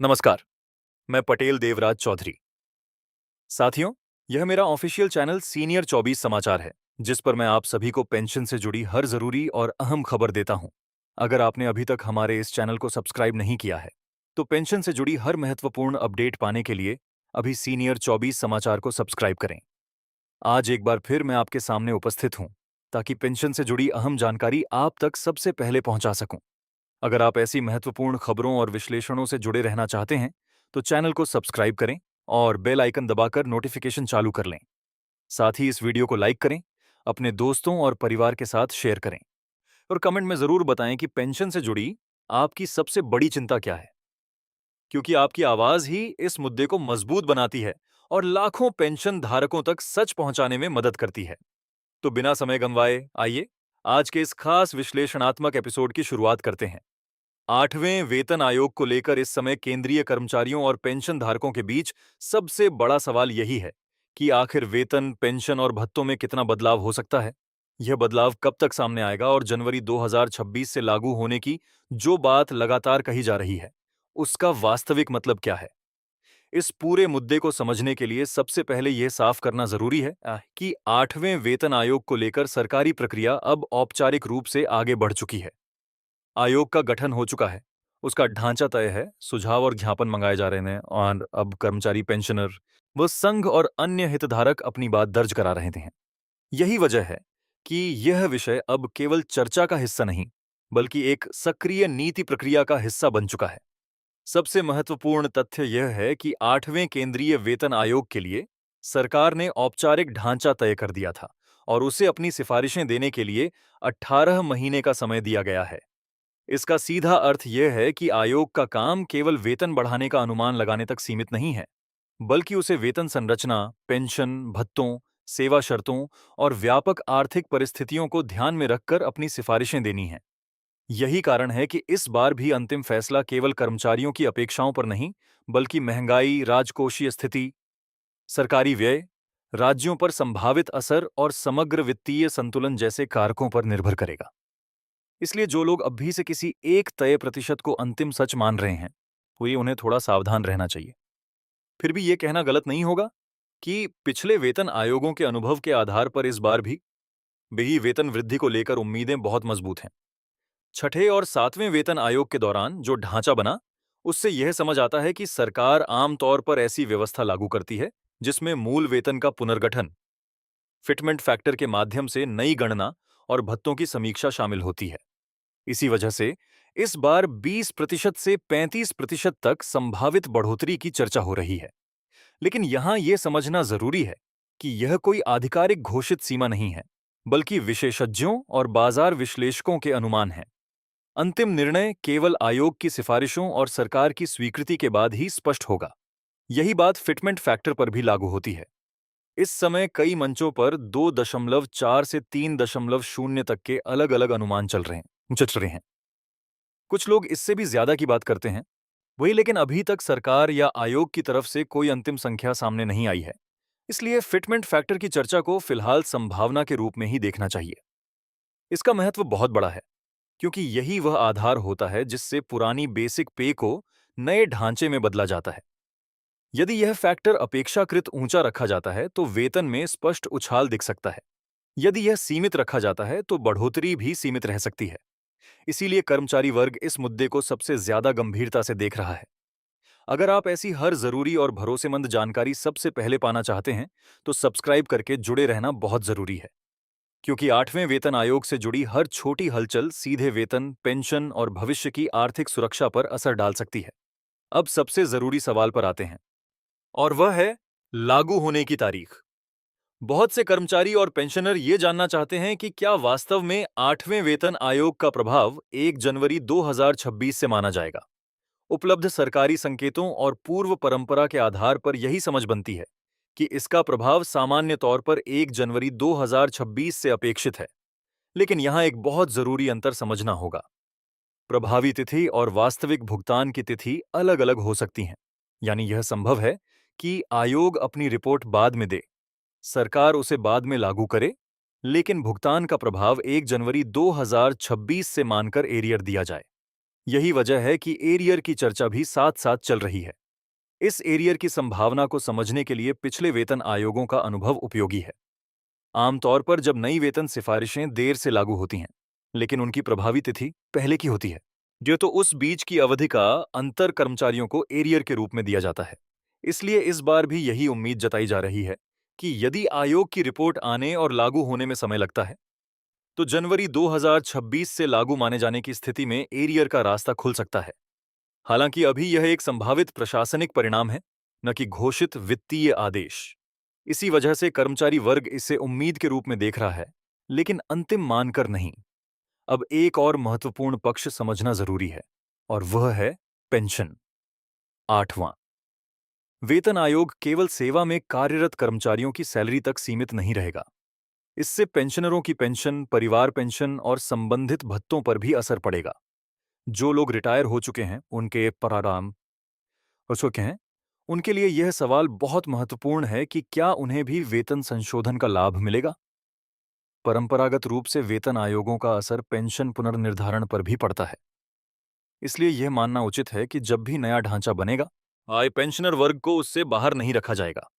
नमस्कार। मैं पटेल देवराज चौधरी। साथियों, यह मेरा ऑफिशियल चैनल सीनियर 24 समाचार है, जिस पर मैं आप सभी को पेंशन से जुड़ी हर जरूरी और अहम खबर देता हूं। अगर आपने अभी तक हमारे इस चैनल को सब्सक्राइब नहीं किया है, तो पेंशन से जुड़ी हर महत्वपूर्ण अपडेट पाने के लिए अभी सीनियर 24 समाचार को सब्सक्राइब करें। आज एक बार फिर मैं आपके सामने उपस्थित हूं, ताकि पेंशन से जुड़ी अहम जानकारी आप तक सबसे पहले पहुंचा सकूं। अगर आप ऐसी महत्वपूर्ण खबरों और विश्लेषणों से जुड़े रहना चाहते हैं, तो चैनल को सब्सक्राइब करें और बेल आइकन दबाकर नोटिफिकेशन चालू कर लें। साथ ही इस वीडियो को लाइक करें, अपने दोस्तों और परिवार के साथ शेयर करें और कमेंट में जरूर बताएं कि पेंशन से जुड़ी आपकी सबसे बड़ी चिंता क्या है, क्योंकि आपकी आवाज ही इस मुद्दे को मजबूत बनाती है और लाखों पेंशन धारकों तक सच पहुंचाने में मदद करती है। तो बिना समय गंवाए आइए आज के इस खास विश्लेषणात्मक एपिसोड की शुरुआत करते हैं। 8वें वेतन आयोग को लेकर इस समय केंद्रीय कर्मचारियों और पेंशन धारकों के बीच सबसे बड़ा सवाल यही है कि आखिर वेतन, पेंशन और भत्तों में कितना बदलाव हो सकता है। यह बदलाव कब तक सामने आएगा और जनवरी 2026 से लागू होने की जो बात लगातार कही जा रही है, उसका वास्तविक मतलब क्या है? इस पूरे मुद्दे को समझने के लिए सबसे पहले यह साफ करना जरूरी है कि 8वें वेतन आयोग को लेकर सरकारी प्रक्रिया अब औपचारिक रूप से आगे बढ़ चुकी है। आयोग का गठन हो चुका है, उसका ढांचा तय है, सुझाव और ज्ञापन मंगाए जा रहे हैं और अब कर्मचारी पेंशनर व संघ और अन्य हितधारक अपनी बात दर्ज करा रहे हैं। यही वजह है कि यह विषय अब केवल चर्चा का हिस्सा नहीं, बल्कि एक सक्रिय नीति प्रक्रिया का हिस्सा बन चुका है। सबसे महत्वपूर्ण तथ्य यह है कि 8वें केंद्रीय वेतन आयोग के लिए सरकार ने औपचारिक ढांचा तय कर दिया था और उसे अपनी सिफारिशें देने के लिए 18 महीने का समय दिया गया है। इसका सीधा अर्थ यह है कि आयोग का काम केवल वेतन बढ़ाने का अनुमान लगाने तक सीमित नहीं है, बल्कि उसे वेतन संरचना, पेंशन, भत्तों, सेवा शर्तों और व्यापक आर्थिक परिस्थितियों को ध्यान में रखकर अपनी सिफारिशें देनी हैं। यही कारण है कि इस बार भी अंतिम फैसला केवल कर्मचारियों की अपेक्षाओं पर नहीं, बल्कि महंगाई, राजकोषीय स्थिति, सरकारी व्यय, राज्यों पर संभावित असर और समग्र वित्तीय संतुलन जैसे कारकों पर निर्भर करेगा। इसलिए जो लोग अभी से किसी एक तय प्रतिशत को अंतिम सच मान रहे हैं, उन्हें थोड़ा सावधान रहना चाहिए। फिर भी ये कहना गलत नहीं होगा कि पिछले वेतन आयोगों के अनुभव के आधार पर इस बार भी वेतन वृद्धि को लेकर उम्मीदें बहुत मजबूत हैं। छठे और 7वें वेतन आयोग के दौरान जो ढांचा बना, उससे यह समझ आता है कि सरकार आमतौर पर ऐसी व्यवस्था लागू करती है जिसमें मूल वेतन का पुनर्गठन, फिटमेंट फैक्टर के माध्यम से नई गणना और भत्तों की समीक्षा शामिल होती है। इसी वजह से इस बार 20% से 35% तक संभावित बढ़ोतरी की चर्चा हो रही है। लेकिन यहां यह समझना जरूरी है कि यह कोई आधिकारिक घोषित सीमा नहीं है, बल्कि विशेषज्ञों और बाजार विश्लेषकों के अनुमान हैं। अंतिम निर्णय केवल आयोग की सिफारिशों और सरकार की स्वीकृति के बाद ही स्पष्ट होगा। यही बात फिटमेंट फैक्टर पर भी लागू होती है। इस समय कई मंचों पर 2.4 से 3.0 तक के अलग-अलग अनुमान चल रहे हैं। कुछ लोग इससे भी ज्यादा की बात करते हैं। लेकिन अभी तक सरकार या आयोग की तरफ से कोई अंतिम संख्या सामने नहीं आई है। इसलिए फिटमेंट फैक्टर की चर्चा को फिलहाल संभावना के रूप में ही देखना चाहिए। इसका महत्व बहुत बड़ा है, क्योंकि यही वह आधार होता है जिससे पुरानी बेसिक पे को नए ढांचे में बदला जाता है। यदि यह फैक्टर अपेक्षाकृत ऊंचा रखा जाता है तो वेतन में स्पष्ट उछाल दिख सकता है। यदि यह सीमित रखा जाता है तो बढ़ोतरी भी सीमित रह सकती है। इसीलिए कर्मचारी वर्ग इस मुद्दे को सबसे ज्यादा गंभीरता से देख रहा है। अगर आप ऐसी हर जरूरी और भरोसेमंद जानकारी सबसे पहले पाना चाहते हैं, तो सब्सक्राइब करके जुड़े रहना बहुत जरूरी है, क्योंकि 8वें वेतन आयोग से जुड़ी हर छोटी हलचल सीधे वेतन, पेंशन और भविष्य की आर्थिक सुरक्षा पर असर डाल सकती है। अब सबसे जरूरी सवाल पर आते हैं, और वह है लागू होने की तारीख। बहुत से कर्मचारी और पेंशनर ये जानना चाहते हैं कि क्या वास्तव में 8वें वेतन आयोग का प्रभाव 1 जनवरी 2026 से माना जाएगा। उपलब्ध सरकारी संकेतों और पूर्व परंपरा के आधार पर यही समझ बनती है कि इसका प्रभाव सामान्य तौर पर 1 जनवरी 2026 से अपेक्षित है। लेकिन यहां एक बहुत जरूरी अंतर समझना होगा। प्रभावी तिथि और वास्तविक भुगतान की तिथि अलग अलग हो सकती हैं। यानी यह संभव है कि आयोग अपनी रिपोर्ट बाद में दे, सरकार उसे बाद में लागू करे, लेकिन भुगतान का प्रभाव 1 जनवरी 2026 से मानकर एरियर दिया जाए। यही वजह है कि एरियर की चर्चा भी साथ साथ चल रही है। इस एरियर की संभावना को समझने के लिए पिछले वेतन आयोगों का अनुभव उपयोगी है। आमतौर पर जब नई वेतन सिफारिशें देर से लागू होती हैं, लेकिन उनकी प्रभावी तिथि पहले की होती है, जो तो उस बीच की अवधि का अंतर कर्मचारियों को एरियर के रूप में दिया जाता है। इसलिए इस बार भी यही उम्मीद जताई जा रही है कि यदि आयोग की रिपोर्ट आने और लागू होने में समय लगता है, तो जनवरी 2026 से लागू माने जाने की स्थिति में एरियर का रास्ता खुल सकता है। हालांकि अभी यह एक संभावित प्रशासनिक परिणाम है, न कि घोषित वित्तीय आदेश। इसी वजह से कर्मचारी वर्ग इसे उम्मीद के रूप में देख रहा है, लेकिन अंतिम मानकर नहीं। अब एक और महत्वपूर्ण पक्ष समझना जरूरी है, और वह है पेंशन। 8वां, वेतन आयोग केवल सेवा में कार्यरत कर्मचारियों की सैलरी तक सीमित नहीं रहेगा। इससे पेंशनरों की पेंशन, परिवार पेंशन और संबंधित भत्तों पर भी असर पड़ेगा। जो लोग रिटायर हो चुके हैं, उनके पराराम हो चुके हैं, उनके लिए यह सवाल बहुत महत्वपूर्ण है कि क्या उन्हें भी वेतन संशोधन का लाभ मिलेगा। परंपरागत रूप से वेतन आयोगों का असर पेंशन पुनर्निर्धारण पर भी पड़ता है। इसलिए यह मानना उचित है कि जब भी नया ढांचा बनेगा, आय पेंशनर वर्ग को उससे बाहर नहीं रखा जाएगा।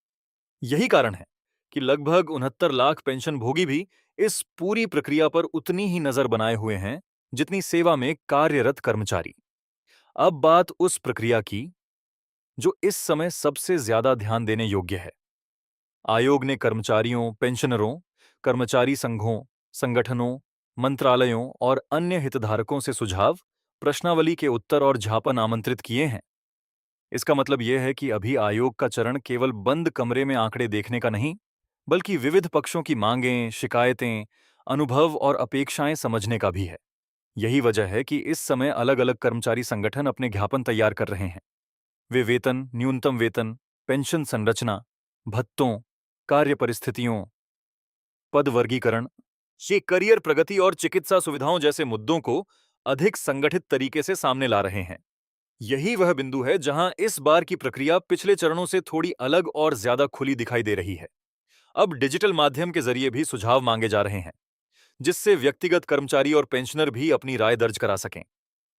यही कारण है कि लगभग 69 लाख पेंशनभोगी भी इस पूरी प्रक्रिया पर उतनी ही नजर बनाए हुए हैं जितनी सेवा में कार्यरत कर्मचारी। अब बात उस प्रक्रिया की जो इस समय सबसे ज्यादा ध्यान देने योग्य है। आयोग ने कर्मचारियों, पेंशनरों, कर्मचारी संघों, संगठनों, मंत्रालयों और अन्य हितधारकों से सुझाव, प्रश्नावली के उत्तर और ज्ञापन आमंत्रित किए हैं। इसका मतलब यह है कि अभी आयोग का चरण केवल बंद कमरे में आंकड़े देखने का नहीं, बल्कि विविध पक्षों की मांगें, शिकायतें, अनुभव और अपेक्षाएं समझने का भी है। यही वजह है कि इस समय अलग-अलग कर्मचारी संगठन अपने ज्ञापन तैयार कर रहे हैं। वे वेतन, न्यूनतम वेतन, पेंशन संरचना, भत्तों, कार्य परिस्थितियों, पद वर्गीकरण, ये करियर प्रगति और चिकित्सा सुविधाओं जैसे मुद्दों को अधिक संगठित तरीके से सामने ला रहे हैं। यही वह बिंदु है जहां इस बार की प्रक्रिया पिछले चरणों से थोड़ी अलग और ज्यादा खुली दिखाई दे रही है। अब डिजिटल माध्यम के जरिए भी सुझाव मांगे जा रहे हैं, जिससे व्यक्तिगत कर्मचारी और पेंशनर भी अपनी राय दर्ज करा सकें।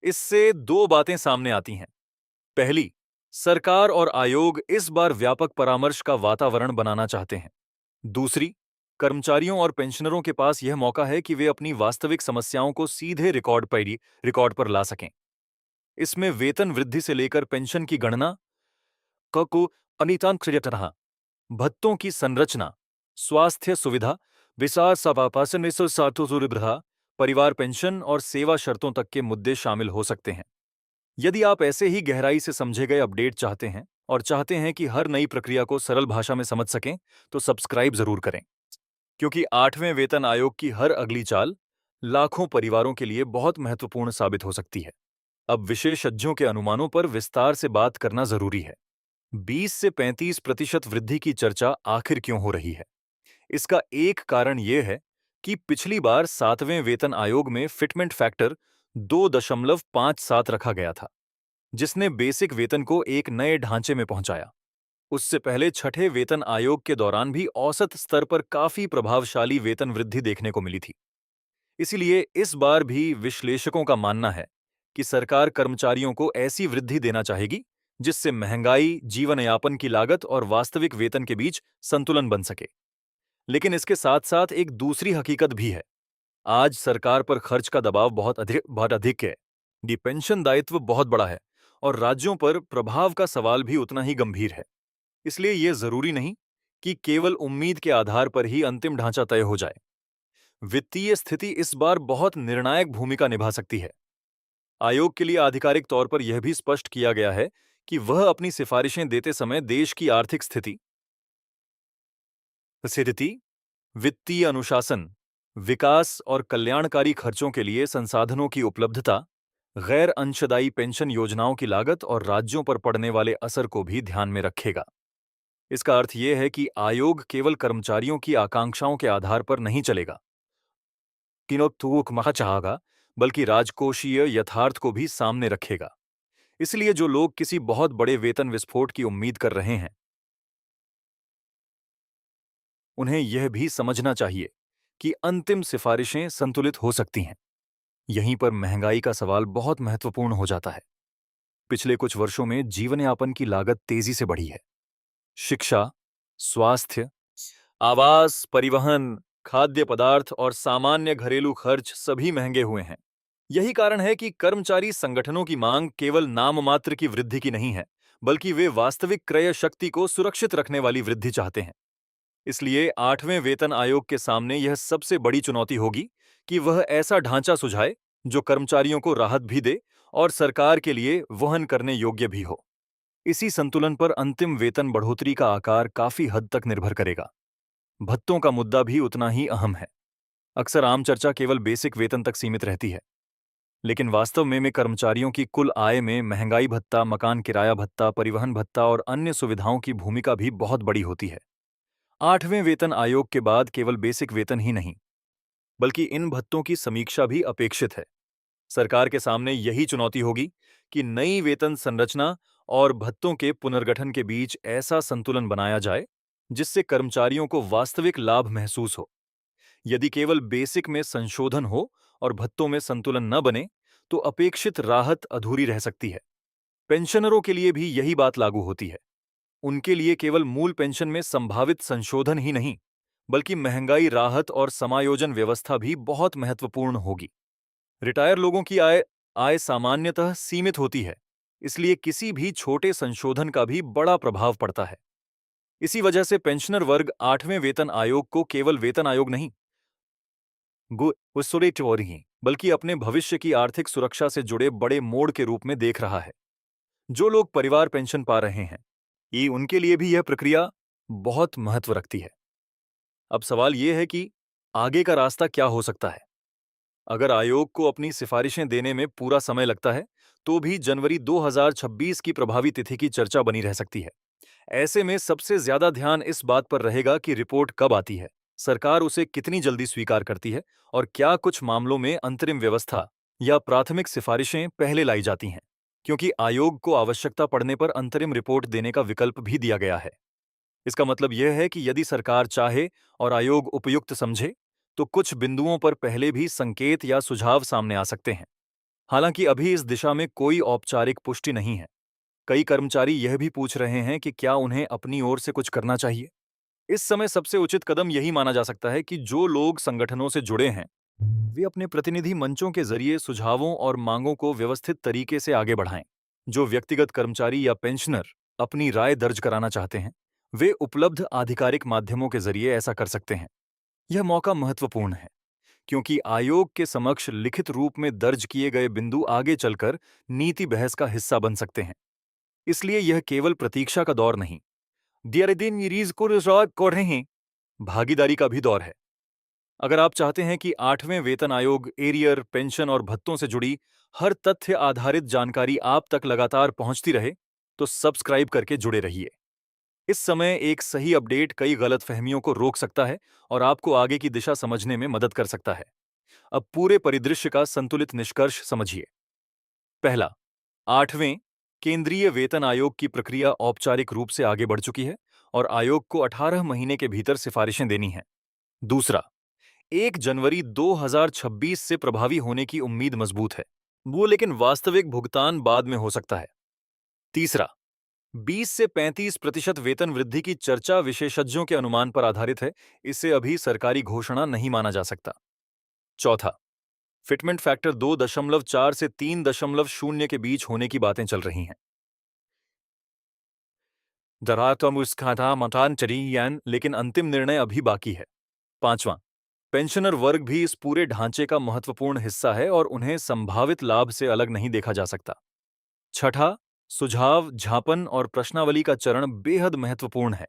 इससे दो बातें सामने आती हैं। पहली, सरकार और आयोग इस बार व्यापक परामर्श का वातावरण बनाना चाहते हैं। दूसरी, कर्मचारियों और पेंशनरों के पास यह मौका है कि वे अपनी वास्तविक समस्याओं को सीधे रिकॉर्ड पर ला सकें। इसमें वेतन वृद्धि से लेकर पेंशन की गणना को अनितांक्रियतः, भत्तों की संरचना, स्वास्थ्य सुविधा, विसार सवापासन सातुसुरभ्रहा, परिवार पेंशन और सेवा शर्तों तक के मुद्दे शामिल हो सकते हैं। यदि आप ऐसे ही गहराई से समझे गए अपडेट चाहते हैं और चाहते हैं कि हर नई प्रक्रिया को सरल भाषा में समझ सकें, तो सब्सक्राइब जरूर करें, क्योंकि 8वें वेतन आयोग की हर अगली चाल लाखों परिवारों के लिए बहुत महत्वपूर्ण साबित हो सकती है। अब विशेषज्ञों के अनुमानों पर विस्तार से बात करना जरूरी है। 20 से 35% वृद्धि की चर्चा आखिर क्यों हो रही है? इसका एक कारण यह है कि पिछली बार 7वें वेतन आयोग में फिटमेंट फैक्टर 2.57 रखा गया था, जिसने बेसिक वेतन को एक नए ढांचे में पहुंचाया। उससे पहले छठे वेतन आयोग के दौरान भी औसत स्तर पर काफी प्रभावशाली वेतन वृद्धि देखने को मिली थी। इसीलिए इस बार भी विश्लेषकों का मानना है कि सरकार कर्मचारियों को ऐसी वृद्धि देना चाहेगी जिससे महंगाई, जीवनयापन की लागत और वास्तविक वेतन के बीच संतुलन बन सके। लेकिन इसके साथ साथ एक दूसरी हकीकत भी है। आज सरकार पर खर्च का दबाव बहुत अधिक है। डी पेंशन दायित्व बहुत बड़ा है और राज्यों पर प्रभाव का सवाल भी उतना ही गंभीर है। इसलिए यह जरूरी नहीं कि केवल उम्मीद के आधार पर ही अंतिम ढांचा तय हो जाए। वित्तीय स्थिति इस बार बहुत निर्णायक भूमिका निभा सकती है। आयोग के लिए आधिकारिक तौर पर यह भी स्पष्ट किया गया है कि वह अपनी सिफारिशें देते समय देश की आर्थिक स्थिति, वित्तीय अनुशासन, विकास और कल्याणकारी खर्चों के लिए संसाधनों की उपलब्धता, गैर अंशदायी पेंशन योजनाओं की लागत और राज्यों पर पड़ने वाले असर को भी ध्यान में रखेगा। इसका अर्थ यह है कि आयोग केवल कर्मचारियों की आकांक्षाओं के आधार पर नहीं चलेगा, चाहेगा, बल्कि राजकोषीय यथार्थ को भी सामने रखेगा। इसलिए जो लोग किसी बहुत बड़े वेतन विस्फोट की उम्मीद कर रहे हैं, उन्हें यह भी समझना चाहिए कि अंतिम सिफारिशें संतुलित हो सकती हैं। यहीं पर महंगाई का सवाल बहुत महत्वपूर्ण हो जाता है। पिछले कुछ वर्षों में जीवन यापन की लागत तेजी से बढ़ी है। शिक्षा, स्वास्थ्य, आवास, परिवहन, खाद्य पदार्थ और सामान्य घरेलू खर्च सभी महंगे हुए हैं। यही कारण है कि कर्मचारी संगठनों की मांग केवल नाम मात्र की वृद्धि की नहीं है, बल्कि वे वास्तविक क्रय शक्ति को सुरक्षित रखने वाली वृद्धि चाहते हैं। इसलिए 8वें वेतन आयोग के सामने यह सबसे बड़ी चुनौती होगी कि वह ऐसा ढांचा सुझाए जो कर्मचारियों को राहत भी दे और सरकार के लिए वहन करने योग्य भी हो। इसी संतुलन पर अंतिम वेतन बढ़ोतरी का आकार काफी हद तक निर्भर करेगा। भत्तों का मुद्दा भी उतना ही अहम है। अक्सर आम चर्चा केवल बेसिक वेतन तक सीमित रहती है, लेकिन वास्तव में कर्मचारियों की कुल आय में महंगाई भत्ता, मकान किराया भत्ता, परिवहन भत्ता और अन्य सुविधाओं की भूमिका भी बहुत बड़ी होती है। 8वें वेतन आयोग के बाद केवल बेसिक वेतन ही नहीं, बल्कि इन भत्तों की समीक्षा भी अपेक्षित है। सरकार के सामने यही चुनौती होगी कि नई वेतन संरचना और भत्तों के पुनर्गठन के बीच ऐसा संतुलन बनाया जाए जिससे कर्मचारियों को वास्तविक लाभ महसूस हो। यदि केवल बेसिक में संशोधन हो और भत्तों में संतुलन न बने, तो अपेक्षित राहत अधूरी रह सकती है। पेंशनरों के लिए भी यही बात लागू होती है। उनके लिए केवल मूल पेंशन में संभावित संशोधन ही नहीं, बल्कि महंगाई राहत और समायोजन व्यवस्था भी बहुत महत्वपूर्ण होगी। रिटायर लोगों की आय आय सामान्यतः सीमित होती है, इसलिए किसी भी छोटे संशोधन का भी बड़ा प्रभाव पड़ता है। इसी वजह से पेंशनर वर्ग 8वें वेतन आयोग को केवल वेतन आयोग नहीं, बल्कि अपने भविष्य की आर्थिक सुरक्षा से जुड़े बड़े मोड़ के रूप में देख रहा है। जो लोग परिवार पेंशन पा रहे हैं, ये उनके लिए भी यह प्रक्रिया बहुत महत्व रखती है। अब सवाल यह है कि आगे का रास्ता क्या हो सकता है। अगर आयोग को अपनी सिफारिशें देने में पूरा समय लगता है, तो भी जनवरी 2026 की प्रभावी तिथि की चर्चा बनी रह सकती है। ऐसे में सबसे ज्यादा ध्यान इस बात पर रहेगा कि रिपोर्ट कब आती है, सरकार उसे कितनी जल्दी स्वीकार करती है और क्या कुछ मामलों में अंतरिम व्यवस्था या प्राथमिक सिफारिशें पहले लाई जाती हैं, क्योंकि आयोग को आवश्यकता पड़ने पर अंतरिम रिपोर्ट देने का विकल्प भी दिया गया है। इसका मतलब यह है कि यदि सरकार चाहे और आयोग उपयुक्त समझे, तो कुछ बिंदुओं पर पहले भी संकेत या सुझाव सामने आ सकते हैं। हालांकि अभी इस दिशा में कोई औपचारिक पुष्टि नहीं है। कई कर्मचारी यह भी पूछ रहे हैं कि क्या उन्हें अपनी ओर से कुछ करना चाहिए। इस समय सबसे उचित कदम यही माना जा सकता है कि जो लोग संगठनों से जुड़े हैं, वे अपने प्रतिनिधि मंचों के जरिए सुझावों और मांगों को व्यवस्थित तरीके से आगे बढ़ाएं। जो व्यक्तिगत कर्मचारी या पेंशनर अपनी राय दर्ज कराना चाहते हैं, वे उपलब्ध आधिकारिक माध्यमों के जरिए ऐसा कर सकते हैं। यह मौका महत्वपूर्ण है, क्योंकि आयोग के समक्ष लिखित रूप में दर्ज किए गए बिंदु आगे चलकर नीति बहस का हिस्सा बन सकते हैं। इसलिए यह केवल प्रतीक्षा का दौर नहीं, भागीदारी का भी दौर है। अगर आप चाहते हैं कि 8वें वेतन आयोग, एरियर, पेंशन और भत्तों से जुड़ी हर तथ्य आधारित जानकारी आप तक लगातार पहुंचती रहे, तो सब्सक्राइब करके जुड़े रहिए। इस समय एक सही अपडेट कई गलतफहमियों को रोक सकता है और आपको आगे की दिशा समझने में मदद कर सकता है। अब पूरे परिदृश्य का संतुलित निष्कर्ष समझिए। पहला, 8वें केंद्रीय वेतन आयोग की प्रक्रिया औपचारिक रूप से आगे बढ़ चुकी है और आयोग को 18 महीने के भीतर सिफारिशें देनी हैं। दूसरा, 1 जनवरी 2026 से प्रभावी होने की उम्मीद मजबूत है, लेकिन वास्तविक भुगतान बाद में हो सकता है। तीसरा, 20 से 35% वेतन वृद्धि की चर्चा विशेषज्ञों के अनुमान पर आधारित है, इसे अभी सरकारी घोषणा नहीं माना जा सकता। चौथा, फिटमेंट फैक्टर 2.4 से 3.0 के बीच होने की बातें चल रही हैं। लेकिन अंतिम निर्णय अभी बाकी है। पांचवां, पेंशनर वर्ग भी इस पूरे ढांचे का महत्वपूर्ण हिस्सा है और उन्हें संभावित लाभ से अलग नहीं देखा जा सकता। छठा, सुझाव, झापन और प्रश्नावली का चरण बेहद महत्वपूर्ण है,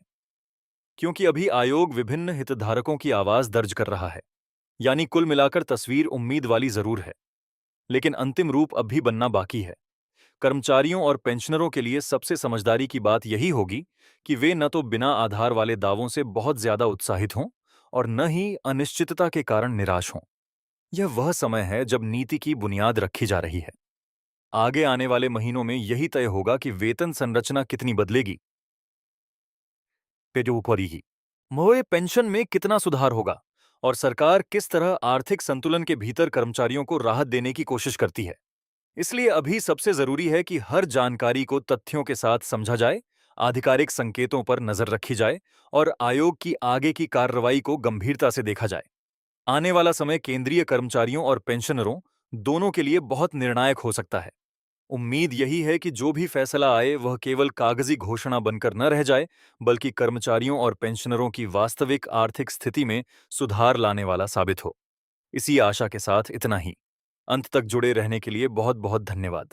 क्योंकि अभी आयोग विभिन्न हितधारकों की आवाज दर्ज कर रहा है। यानी कुल मिलाकर तस्वीर उम्मीद वाली जरूर है, लेकिन अंतिम रूप अब भी बनना बाकी है। कर्मचारियों और पेंशनरों के लिए सबसे समझदारी की बात यही होगी कि वे न तो बिना आधार वाले दावों से बहुत ज्यादा उत्साहित हों और न ही अनिश्चितता के कारण निराश हों। यह वह समय है जब नीति की बुनियाद रखी जा रही है। आगे आने वाले महीनों में यही तय होगा कि वेतन संरचना कितनी बदलेगी, मोए पेंशन में कितना सुधार होगा और सरकार किस तरह आर्थिक संतुलन के भीतर कर्मचारियों को राहत देने की कोशिश करती है। इसलिए अभी सबसे जरूरी है कि हर जानकारी को तथ्यों के साथ समझा जाए, आधिकारिक संकेतों पर नजर रखी जाए और आयोग की आगे की कार्रवाई को गंभीरता से देखा जाए। आने वाला समय केंद्रीय कर्मचारियों और पेंशनरों दोनों के लिए बहुत निर्णायक हो सकता है। उम्मीद यही है कि जो भी फैसला आए वह केवल कागजी घोषणा बनकर न रह जाए, बल्कि कर्मचारियों और पेंशनरों की वास्तविक आर्थिक स्थिति में सुधार लाने वाला साबित हो। इसी आशा के साथ इतना ही। अंत तक जुड़े रहने के लिए बहुत बहुत धन्यवाद।